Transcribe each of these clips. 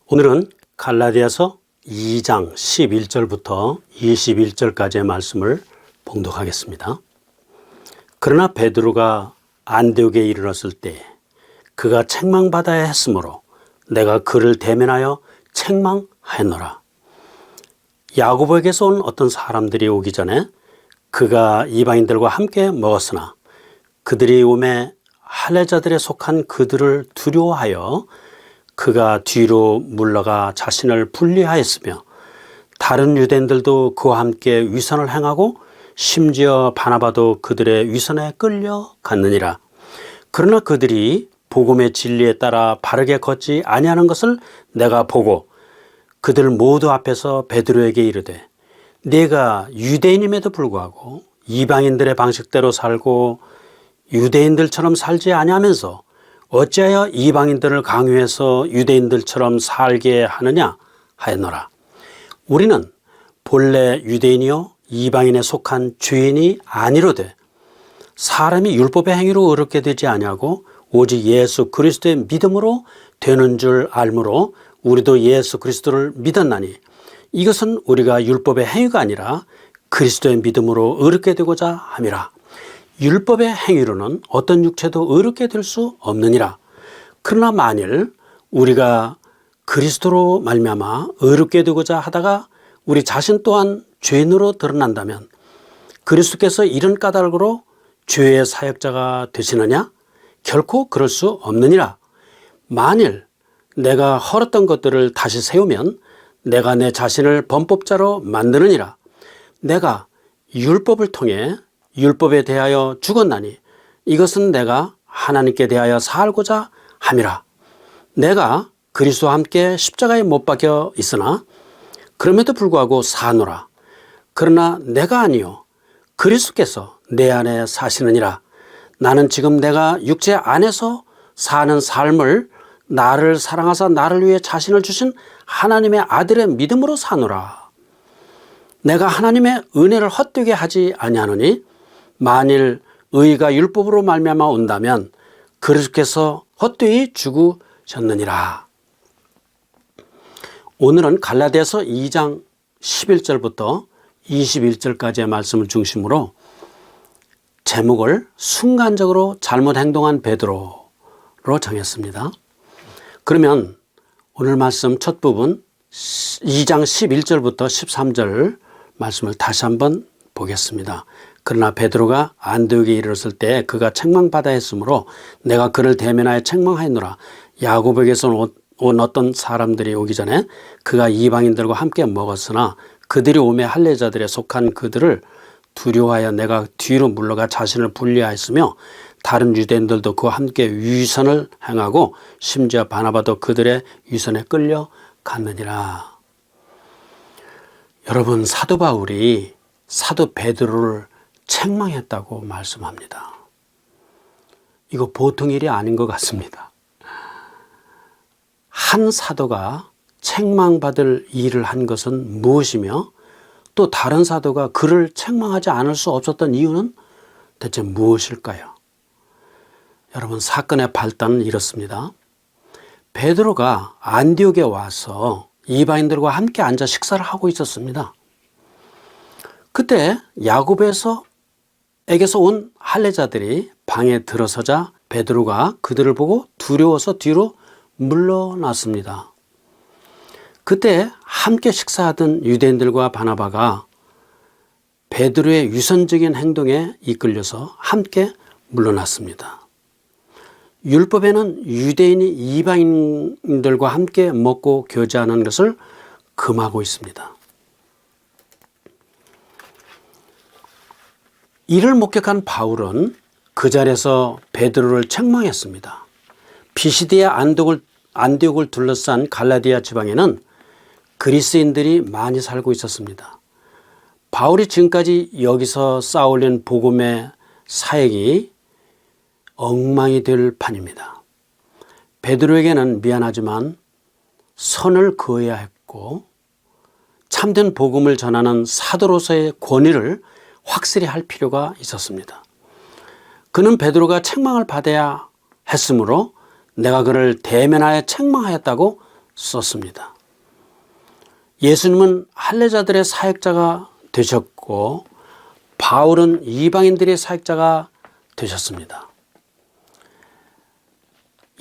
오늘은 갈라디아서 2장 11절부터 21절까지의 말씀을 봉독하겠습니다. 그러나 베드로가 안디옥에 이르렀을 때 그가 책망받아야 했으므로 내가 그를 대면하여 책망하였노라. 야고보에게서 온 어떤 사람들이 오기 전에 그가 이방인들과 함께 먹었으나 그들이 오매 할례자들에 속한 그들을 두려워하여 그가 뒤로 물러가 자신을 분리하였으며 다른 유대인들도 그와 함께 위선을 행하고 심지어 바나바도 그들의 위선에 끌려갔느니라. 그러나 그들이 복음의 진리에 따라 바르게 걷지 아니하는 것을 내가 보고 그들 모두 앞에서 베드로에게 이르되 네가 유대인임에도 불구하고 이방인들의 방식대로 살고 유대인들처럼 살지 아니하면서 어찌하여 이방인들을 강요해서 유대인들처럼 살게 하느냐 하였노라. 우리는 본래 유대인이요 이방인에 속한 죄인이 아니로되 사람이 율법의 행위로 의롭게 되지 아니하고 오직 예수 그리스도의 믿음으로 되는 줄 알므로 우리도 예수 그리스도를 믿었나니 이것은 우리가 율법의 행위가 아니라 그리스도의 믿음으로 의롭게 되고자 함이라. 율법의 행위로는 어떤 육체도 의롭게 될 수 없느니라. 그러나 만일 우리가 그리스도로 말미암아 의롭게 되고자 하다가 우리 자신 또한 죄인으로 드러난다면 그리스도께서 이런 까닭으로 죄의 사역자가 되시느냐? 결코 그럴 수 없느니라. 만일 내가 헐었던 것들을 다시 세우면 내가 내 자신을 범법자로 만드느니라. 내가 율법을 통해 율법에 대하여 죽었나니 이것은 내가 하나님께 대하여 살고자 함이라. 내가 그리스도와 함께 십자가에 못 박혀 있으나 그럼에도 불구하고 사노라. 그러나 내가 아니요 그리스도께서 내 안에 사시느니라. 나는 지금 내가 육체 안에서 사는 삶을 나를 사랑하사 나를 위해 자신을 주신 하나님의 아들의 믿음으로 사노라. 내가 하나님의 은혜를 헛되게 하지 아니하노니 만일 의가 율법으로 말미암아 온다면 그리스도께서 헛되이 죽으셨느니라. 오늘은 갈라디아서 2장 11절부터 21절까지의 말씀을 중심으로 제목을 순간적으로 잘못 행동한 베드로로 정했습니다. 그러면 오늘 말씀 첫 부분 2장 11절부터 13절 말씀을 다시 한번 보겠습니다. 그러나 베드로가 안디옥에 이르렀을 때 그가 책망받아야 했으므로 내가 그를 대면하여 책망하였노라. 야고보에게서 온 어떤 사람들이 오기 전에 그가 이방인들과 함께 먹었으나 그들이 오매 할례자들에 속한 그들을 두려워하여 내가 뒤로 물러가 자신을 분리하였으며 다른 유대인들도 그와 함께 위선을 행하고 심지어 바나바도 그들의 위선에 끌려갔느니라. 여러분, 사도 바울이 사도 베드로를 책망했다고 말씀합니다. 이거 보통 일이 아닌 것 같습니다. 한 사도가 책망받을 일을 한 것은 무엇이며 또 다른 사도가 그를 책망하지 않을 수 없었던 이유는 대체 무엇일까요? 여러분, 사건의 발단은 이렇습니다. 베드로가 안디옥에 와서 이방인들과 함께 앉아 식사를 하고 있었습니다. 그때 야고보에게서 온 할례자들이 방에 들어서자 베드로가 그들을 보고 두려워서 뒤로 물러났습니다. 그때 함께 식사하던 유대인들과 바나바가 베드로의 위선적인 행동에 이끌려서 함께 물러났습니다. 율법에는 유대인이 이방인들과 함께 먹고 교제하는 것을 금하고 있습니다. 이를 목격한 바울은 그 자리에서 베드로를 책망했습니다. 피시디아 안디옥을 둘러싼 갈라디아 지방에는 그리스인들이 많이 살고 있었습니다. 바울이 지금까지 여기서 쌓아올린 복음의 사역이 엉망이 될 판입니다. 베드로에게는 미안하지만 선을 그어야 했고 참된 복음을 전하는 사도로서의 권위를 확실히 할 필요가 있었습니다. 그는 베드로가 책망을 받아야 했으므로 내가 그를 대면하여 책망하였다고 썼습니다. 예수님은 할례자들의 사역자가 되셨고 바울은 이방인들의 사역자가 되셨습니다.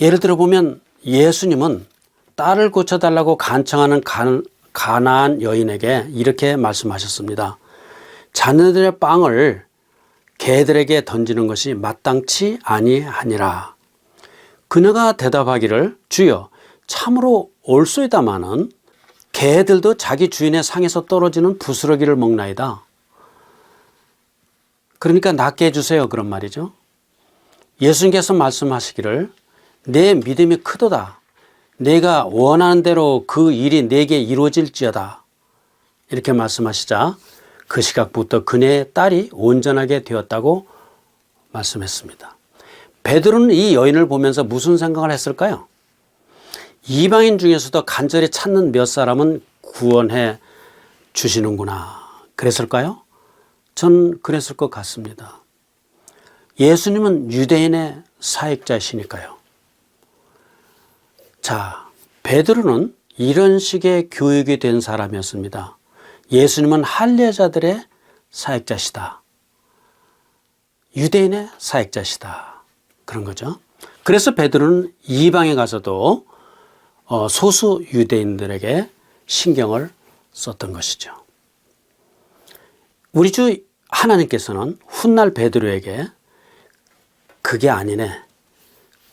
예를 들어 보면 예수님은 딸을 고쳐달라고 간청하는 가나안 여인에게 이렇게 말씀하셨습니다. 자녀들의 빵을 개들에게 던지는 것이 마땅치 아니하니라. 그녀가 대답하기를 주여 참으로 옳소이다마는 개들도 자기 주인의 상에서 떨어지는 부스러기를 먹나이다. 그러니까 낫게 해주세요. 그런 말이죠. 예수님께서 말씀하시기를 내 믿음이 크도다. 내가 원하는 대로 그 일이 내게 이루어질지어다. 이렇게 말씀하시자 그 시각부터 그녀의 딸이 온전하게 되었다고 말씀했습니다. 베드로는 이 여인을 보면서 무슨 생각을 했을까요? 이방인 중에서도 간절히 찾는 몇 사람은 구원해 주시는구나. 그랬을까요? 전 그랬을 것 같습니다. 예수님은 유대인의 사역자이시니까요. 자, 베드로는 이런 식의 교육이 된 사람이었습니다. 예수님은 할례자들의 사역자시다. 유대인의 사역자시다. 그런 거죠. 그래서 베드로는 이방에 가서도 소수 유대인들에게 신경을 썼던 것이죠. 우리 주 하나님께서는 훗날 베드로에게 그게 아니네.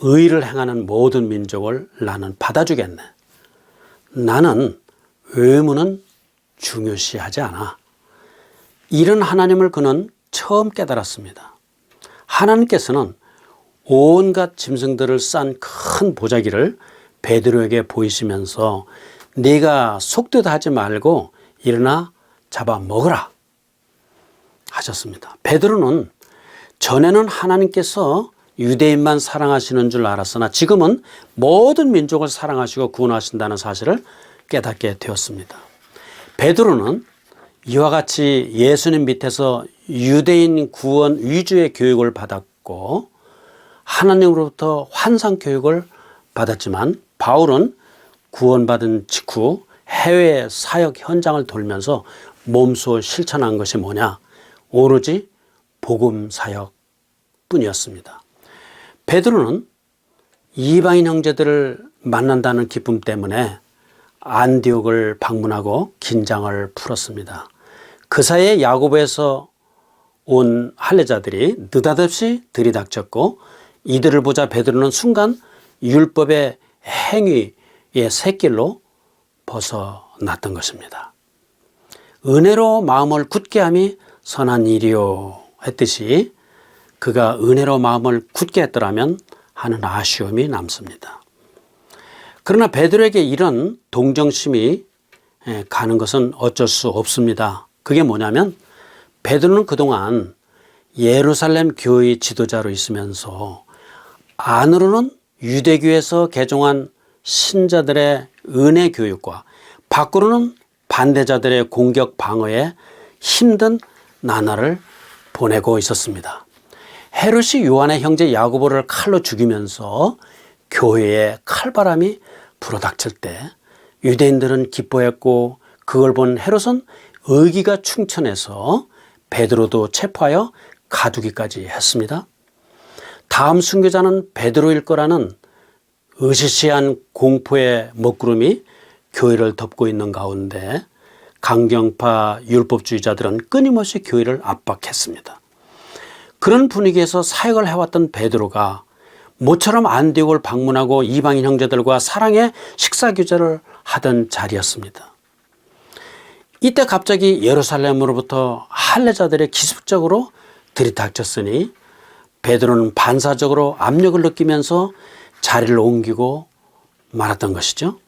의를 행하는 모든 민족을 나는 받아주겠네. 나는 외모는 중요시하지 않아. 이런 하나님을 그는 처음 깨달았습니다. 하나님께서는 온갖 짐승들을 싼 큰 보자기를 베드로에게 보이시면서 네가 속되도 하지 말고 일어나 잡아 먹으라 하셨습니다. 베드로는 전에는 하나님께서 유대인만 사랑하시는 줄 알았으나 지금은 모든 민족을 사랑하시고 구원하신다는 사실을 깨닫게 되었습니다. 베드로는 이와 같이 예수님 밑에서 유대인 구원 위주의 교육을 받았고 하나님으로부터 환상 교육을 받았지만 바울은 구원받은 직후 해외 사역 현장을 돌면서 몸소 실천한 것이 뭐냐? 오로지 복음 사역 뿐이었습니다. 베드로는 이방인 형제들을 만난다는 기쁨 때문에 안디옥을 방문하고 긴장을 풀었습니다. 그 사이에 야고보에서 온 할례자들이 느닷없이 들이닥쳤고 이들을 보자 베드로는 순간 율법의 행위의 샛길로 벗어났던 것입니다. 은혜로 마음을 굳게 함이 선한 일이요 했듯이 그가 은혜로 마음을 굳게 했더라면 하는 아쉬움이 남습니다. 그러나 베드로에게 이런 동정심이 가는 것은 어쩔 수 없습니다. 그게 뭐냐면 베드로는 그동안 예루살렘 교회의 지도자로 있으면서 안으로는 유대교에서 개종한 신자들의 은혜 교육과 밖으로는 반대자들의 공격 방어에 힘든 나날을 보내고 있었습니다. 헤롯이 요한의 형제 야고보를 칼로 죽이면서 교회에 칼바람이 불어닥칠 때 유대인들은 기뻐했고 그걸 본 헤롯은 의기가 충천해서 베드로도 체포하여 가두기까지 했습니다. 다음 순교자는 베드로일 거라는 으시시한 공포의 먹구름이 교회를 덮고 있는 가운데 강경파 율법주의자들은 끊임없이 교회를 압박했습니다. 그런 분위기에서 사역을 해왔던 베드로가 모처럼 안디옥을 방문하고 이방인 형제들과 사랑의 식사 교제를 하던 자리였습니다. 이때 갑자기 예루살렘으로부터 할례자들이 기습적으로 들이닥쳤으니 베드로는 반사적으로 압력을 느끼면서 자리를 옮기고 말았던 것이죠.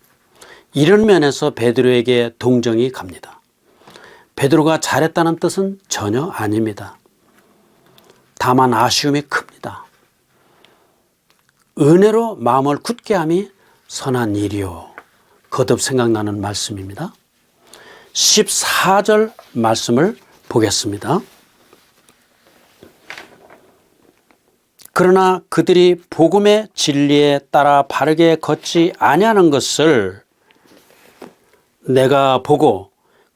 이런 면에서 베드로에게 동정이 갑니다. 베드로가 잘했다는 뜻은 전혀 아닙니다. 다만 아쉬움이 큽니다. 은혜로 마음을 굳게 함이 선한 일이요. 거듭 생각나는 말씀입니다. 14절 말씀을 보겠습니다. 그러나 그들이 복음의 진리에 따라 바르게 걷지 아니하는 것을 내가 보고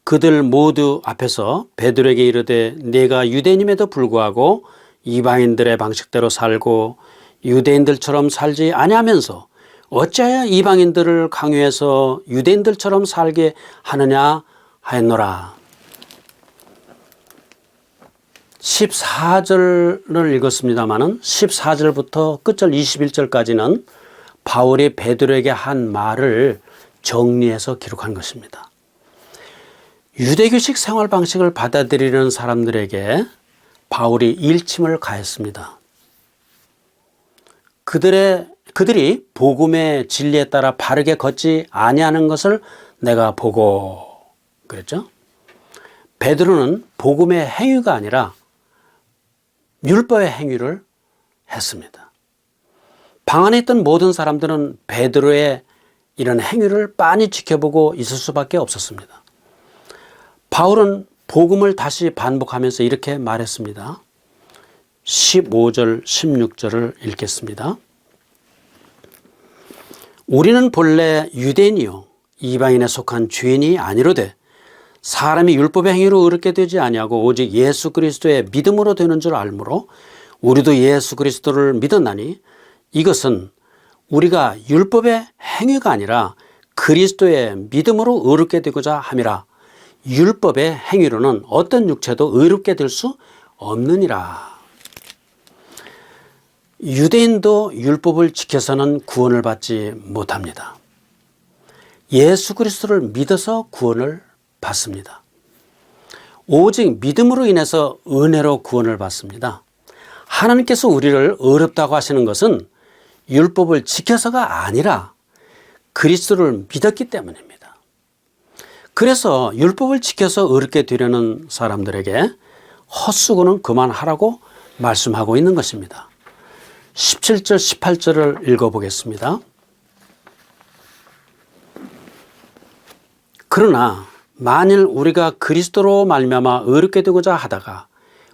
그들 모두 앞에서 베드로에게 이르되 네가 유대인임에도 불구하고 이방인들의 방식대로 살고 유대인들처럼 살지 아니하면서 어찌하여 이방인들을 강요해서 유대인들처럼 살게 하느냐 하였노라. 14절을 읽었습니다마는 14절부터 끝절 21절까지는 바울이 베드로에게 한 말을 정리해서 기록한 것입니다. 유대교식 생활 방식을 받아들이는 사람들에게 바울이 일침을 가했습니다. 그들이 복음의 진리에 따라 바르게 걷지 아니하는 것을 내가 보고 그랬죠. 베드로는 복음의 행위가 아니라 율법의 행위를 했습니다. 방 안에 있던 모든 사람들은 베드로의 이런 행위를 빤히 지켜보고 있을 수밖에 없었습니다. 바울은 복음을 다시 반복하면서 이렇게 말했습니다. 15절, 16절을 읽겠습니다. 우리는 본래 유대인이요 이방인에 속한 죄인이 아니로되 사람이 율법의 행위로 의롭게 되지 아니하고 오직 예수 그리스도의 믿음으로 되는 줄 알므로 우리도 예수 그리스도를 믿었나니 이것은 우리가 율법의 행위가 아니라 그리스도의 믿음으로 의롭게 되고자 함이라. 율법의 행위로는 어떤 육체도 의롭게 될 수 없느니라. 유대인도 율법을 지켜서는 구원을 받지 못합니다. 예수 그리스도를 믿어서 구원을 받습니다. 오직 믿음으로 인해서 은혜로 구원을 받습니다. 하나님께서 우리를 의롭다고 하시는 것은 율법을 지켜서가 아니라 그리스도를 믿었기 때문입니다. 그래서 율법을 지켜서 의롭게 되려는 사람들에게 헛수고는 그만하라고 말씀하고 있는 것입니다. 17절, 18절을 읽어보겠습니다. 그러나 만일 우리가 그리스도로 말미암아 의롭게 되고자 하다가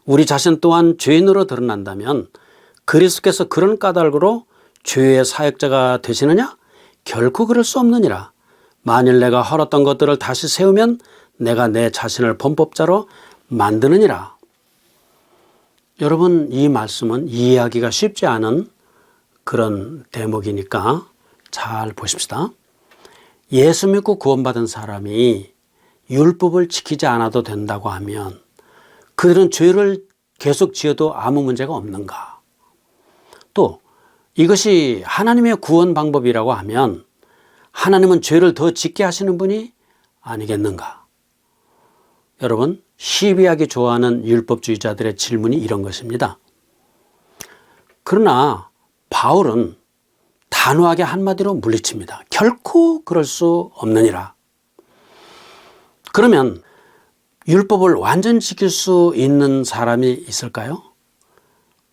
우리 자신 또한 죄인으로 드러난다면 그리스도께서 그런 까닭으로 죄의 사역자가 되시느냐? 결코 그럴 수 없느니라. 만일 내가 헐었던 것들을 다시 세우면 내가 내 자신을 범법자로 만드느니라. 여러분, 이 말씀은 이해하기가 쉽지 않은 그런 대목이니까 잘 보십시다. 예수 믿고 구원받은 사람이 율법을 지키지 않아도 된다고 하면 그들은 죄를 계속 지어도 아무 문제가 없는가? 또 이것이 하나님의 구원 방법이라고 하면 하나님은 죄를 더 짓게 하시는 분이 아니겠는가? 여러분, 시비하기 좋아하는 율법주의자들의 질문이 이런 것입니다. 그러나 바울은 단호하게 한마디로 물리칩니다. 결코 그럴 수 없느니라. 그러면 율법을 완전히 지킬 수 있는 사람이 있을까요?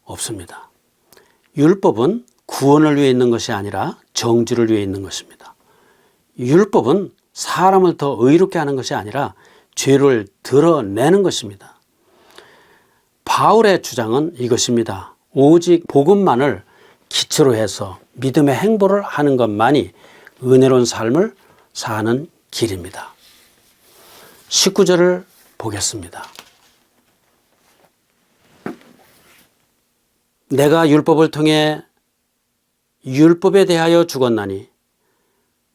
없습니다. 율법은 구원을 위해 있는 것이 아니라 정죄를 위해 있는 것입니다. 율법은 사람을 더 의롭게 하는 것이 아니라 죄를 드러내는 것입니다. 바울의 주장은 이것입니다. 오직 복음만을 기초로 해서 믿음의 행보를 하는 것만이 은혜로운 삶을 사는 길입니다. 19절을 보겠습니다. 내가 율법을 통해 율법에 대하여 죽었나니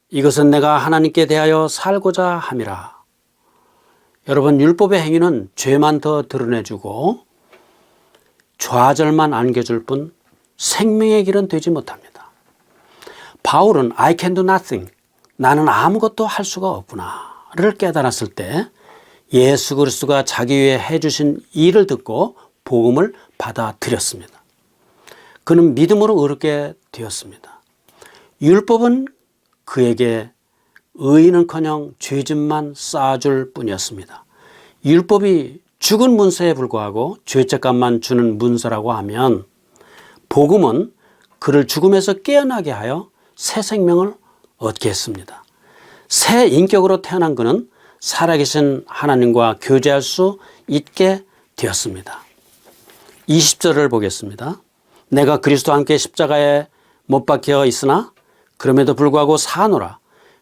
이것은 내가 하나님께 대하여 살고자 함이라. 여러분, 율법의 행위는 죄만 더 드러내주고 좌절만 안겨줄 뿐 생명의 길은 되지 못합니다. 바울은 I can do nothing, 나는 아무것도 할 수가 없구나를 깨달았을 때 예수 그리스도가 자기 위해 해주신 일을 듣고 복음을 받아들였습니다. 그는 믿음으로 의롭게 되었습니다. 율법은 그에게 의인은커녕 죄짐만 쌓아줄 뿐이었습니다. 율법이 죽은 문서에 불과하고 죄책감만 주는 문서라고 하면 복음은 그를 죽음에서 깨어나게 하여 새 생명을 얻게 했습니다. 새 인격으로 태어난 그는 살아계신 하나님과 교제할 수 있게 되었습니다. 20절을 보겠습니다. 내가 그리스도와 함께 십자가에 못 박혀 있으나 그럼에도 불구하고 사노라.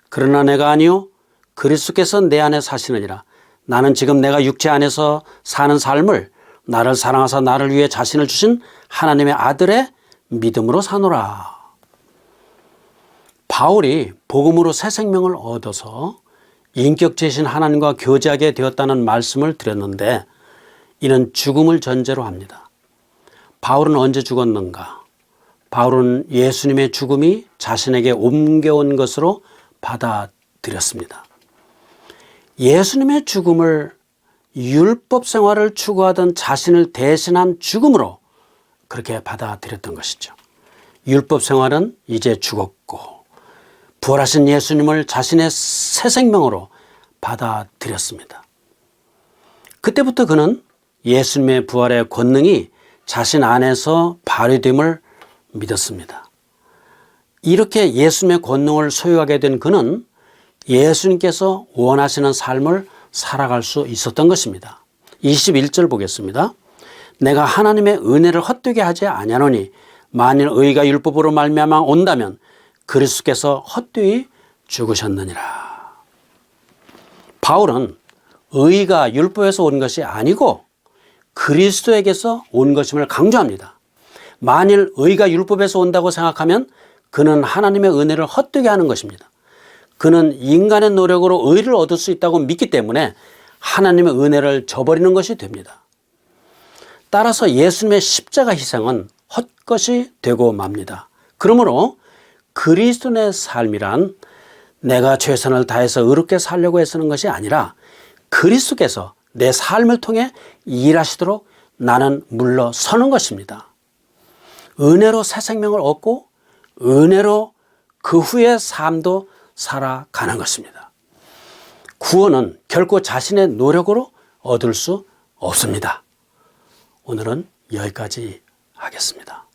그러나 내가 아니요 그리스도께서 내 안에 사시느니라. 나는 지금 내가 육체 안에서 사는 삶을 나를 사랑하사 나를 위해 자신을 주신 하나님의 아들의 믿음으로 사노라. 바울이 복음으로 새 생명을 얻어서 인격체이신 하나님과 교제하게 되었다는 말씀을 드렸는데 이는 죽음을 전제로 합니다. 바울은 언제 죽었는가? 바울은 예수님의 죽음이 자신에게 옮겨온 것으로 받아들였습니다. 예수님의 죽음을 율법 생활을 추구하던 자신을 대신한 죽음으로 그렇게 받아들였던 것이죠. 율법 생활은 이제 죽었고 부활하신 예수님을 자신의 새 생명으로 받아들였습니다. 그때부터 그는 예수님의 부활의 권능이 자신 안에서 발휘됨을 믿었습니다. 이렇게 예수님의 권능을 소유하게 된 그는 예수님께서 원하시는 삶을 살아갈 수 있었던 것입니다. 21절 보겠습니다. 내가 하나님의 은혜를 헛되게 하지 아니하노니 만일 의가 율법으로 말미암아 온다면 그리스도께서 헛되이 죽으셨느니라. 바울은 의가 율법에서 온 것이 아니고 그리스도에게서 온 것임을 강조합니다. 만일 의가 율법에서 온다고 생각하면 그는 하나님의 은혜를 헛되게 하는 것입니다. 그는 인간의 노력으로 의를 얻을 수 있다고 믿기 때문에 하나님의 은혜를 저버리는 것이 됩니다. 따라서 예수님의 십자가 희생은 헛것이 되고 맙니다. 그러므로 그리스도의 삶이란 내가 최선을 다해서 의롭게 살려고 애쓰는 것이 아니라 그리스도께서 내 삶을 통해 일하시도록 나는 물러서는 것입니다. 은혜로 새 생명을 얻고 은혜로 그 후의 삶도 살아가는 것입니다. 구원은 결코 자신의 노력으로 얻을 수 없습니다. 오늘은 여기까지 하겠습니다.